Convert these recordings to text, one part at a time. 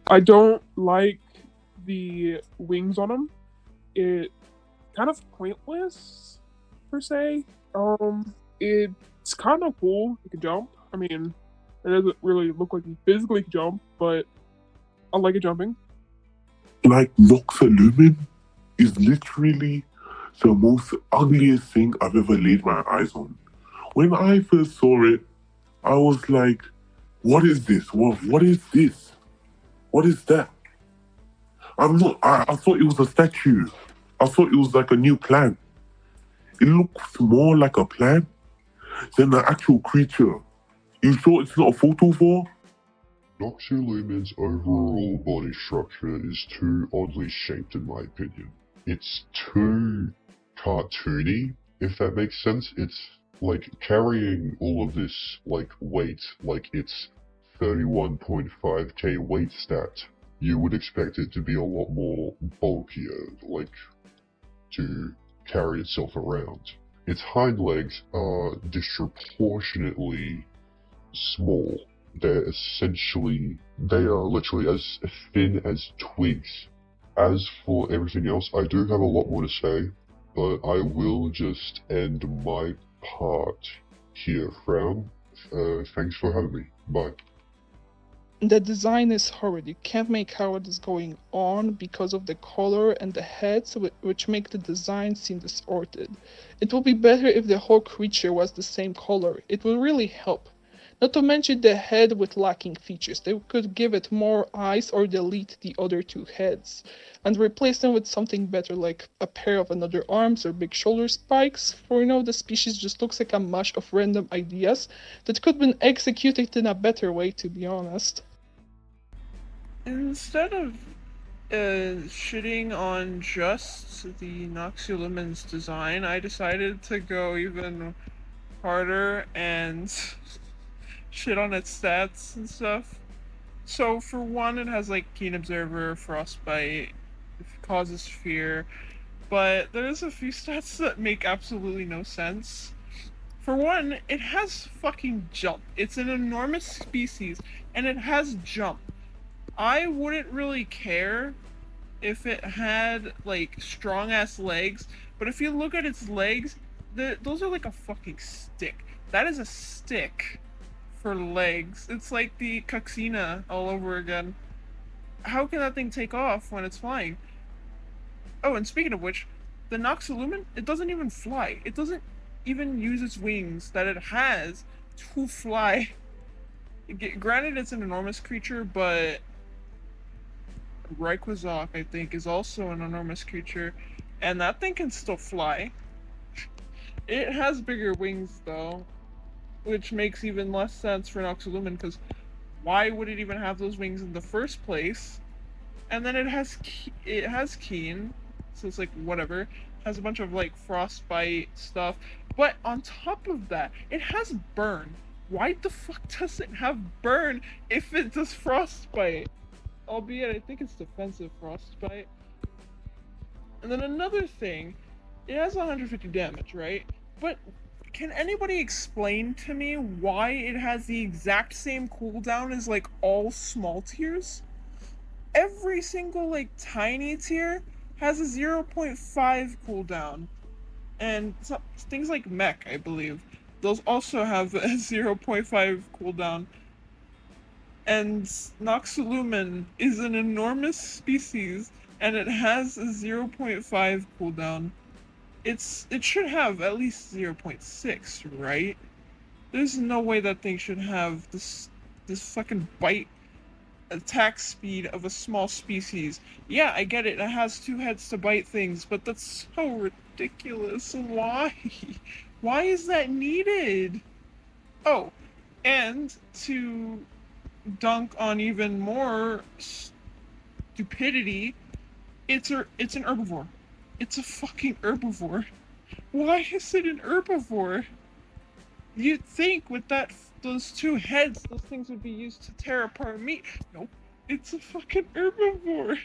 I don't like the wings on them. It kind of pointless per se. It's kind of cool. He can jump. I mean, it doesn't really look like he physically can jump, but I like it jumping. Like Noxulumen is literally the most ugliest thing I've ever laid my eyes on. When I first saw it, I was like, what is this? What is this? What is that? I thought it was a statue. I thought it was like a new plant. It looks more like a plant than an actual creature. You sure it's not a photo for? Noxulumen's overall body structure is too oddly shaped in my opinion. It's too cartoony, if that makes sense. It's like carrying all of this like weight, like it's 31.5k weight stat. You would expect it to be a lot more bulkier, like to carry itself around. Its hind legs are disproportionately small. They are literally as thin as twigs. As for everything else, I do have a lot more to say, but I will just end my part here. Frown, thanks for having me. Bye. The design is horrid. You can't make out what is going on because of the color and the heads, which make the design seem distorted. It would be better if the whole creature was the same color. It would really help. Not to mention the head with lacking features. They could give it more eyes or delete the other two heads and replace them with something better like a pair of another arms or big shoulder spikes. For the species just looks like a mush of random ideas that could have been executed in a better way, to be honest. Instead of shitting on just the Noxulumen's design, I decided to go even harder and shit on its stats and stuff. So for one, it has like Keen Observer, Frostbite, it causes fear, but there's a few stats that make absolutely no sense. For one, it has fucking jump. It's an enormous species, and it has jump. I wouldn't really care if it had like strong ass legs, but if you look at its legs, those are like a fucking stick. That is a stick for legs. It's like the Coxina all over again. How can that thing take off when it's flying? Oh, and speaking of which, the Noxulumen, it doesn't even fly. It doesn't even use its wings that it has to fly. Granted, it's an enormous creature, but Rayquaza, I think, is also an enormous creature, and that thing can still fly. It has bigger wings, though, which makes even less sense for Noxulumen, because why would it even have those wings in the first place? And then it has Keen, so it's like whatever. It has a bunch of like frostbite stuff, but on top of that, it has burn. Why the fuck does it have burn if it does frostbite? Albeit I think it's defensive frostbite. And then another thing, it has 150 damage, right? But can anybody explain to me why it has the exact same cooldown as like all small tiers? Every single like tiny tier has a 0.5 cooldown. And things like mech, I believe, those also have a 0.5 cooldown. And Noxulumen is an enormous species, and it has a 0.5 cooldown. It should have at least 0.6, right? There's no way that thing should have this fucking bite attack speed of a small species. Yeah, I get it. It has two heads to bite things, but that's so ridiculous. Why? Why is that needed? Oh, and to dunk on even more stupidity, it's an herbivore. It's a fucking herbivore. Why is it an herbivore? You'd think with those two heads, those things would be used to tear apart meat. Nope, it's a fucking herbivore.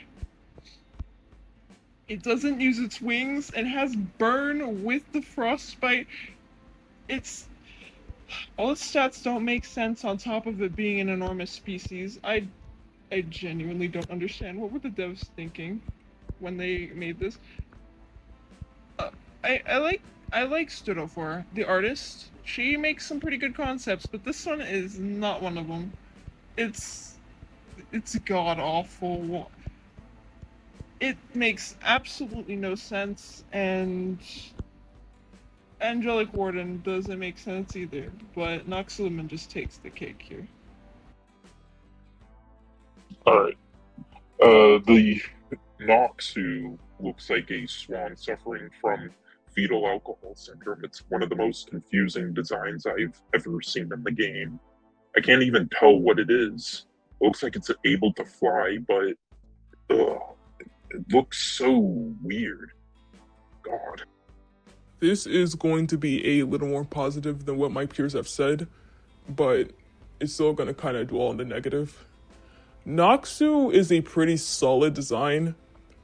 It doesn't use its wings. It has burn with the frostbite. It's all its stats don't make sense on top of it being an enormous species. I genuinely don't understand. What were the devs thinking when they made this? Uh, I like Studofor, the artist. She makes some pretty good concepts, but this one is not one of them. It's god awful. It makes absolutely no sense, and Angelic Warden doesn't make sense either. But Noxulumen just takes the cake here. Alright. The Noxu looks like a swan suffering from fetal alcohol syndrome. It's one of the most confusing designs I've ever seen in the game. I can't even tell what it is. It looks like it's able to fly, but it looks so weird. God. This is going to be a little more positive than what my peers have said, but it's still going to kind of dwell on the negative. Noxu is a pretty solid design,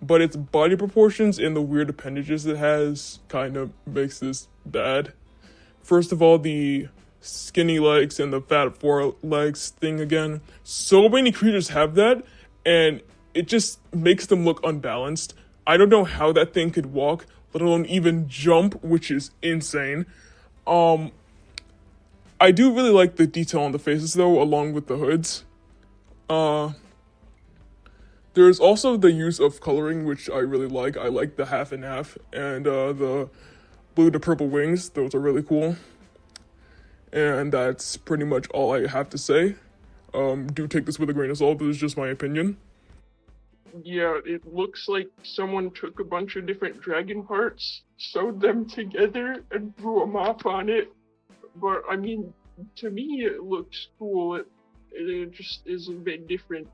but its body proportions and the weird appendages it has kind of makes this bad. First of all, the skinny legs and the fat forelegs thing again. So many creatures have that, and it just makes them look unbalanced. I don't know how that thing could walk, let alone even jump, which is insane. I do really like the detail on the faces though, along with the hoods. There's also the use of coloring, which I really like. I like the half and half, and the blue to purple wings. Those are really cool. And that's pretty much all I have to say. Do take this with a grain of salt, but it's just my opinion. Yeah, it looks like someone took a bunch of different dragon parts, sewed them together, and drew a map on it. But I mean, to me, it looks cool. It just is a bit different.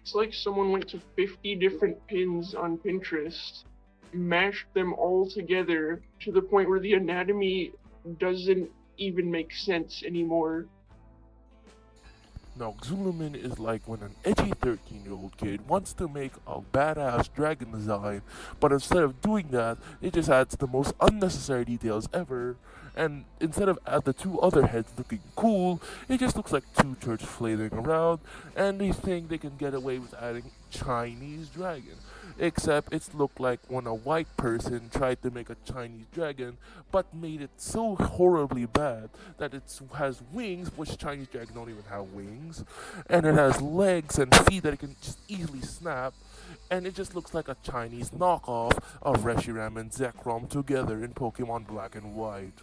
It's like someone went to 50 different pins on Pinterest, mashed them all together to the point where the anatomy doesn't even make sense anymore. Noxulumen is like when an edgy 13-year-old kid wants to make a badass dragon design, but instead of doing that, it just adds the most unnecessary details ever. And instead of the two other heads looking cool, it just looks like two turds flailing around, and they think they can get away with adding Chinese dragon. Except it's looked like when a white person tried to make a Chinese dragon, but made it so horribly bad that it has wings, which Chinese dragon don't even have wings, and it has legs and feet that it can just easily snap, and it just looks like a Chinese knockoff of Reshiram and Zekrom together in Pokemon Black and White.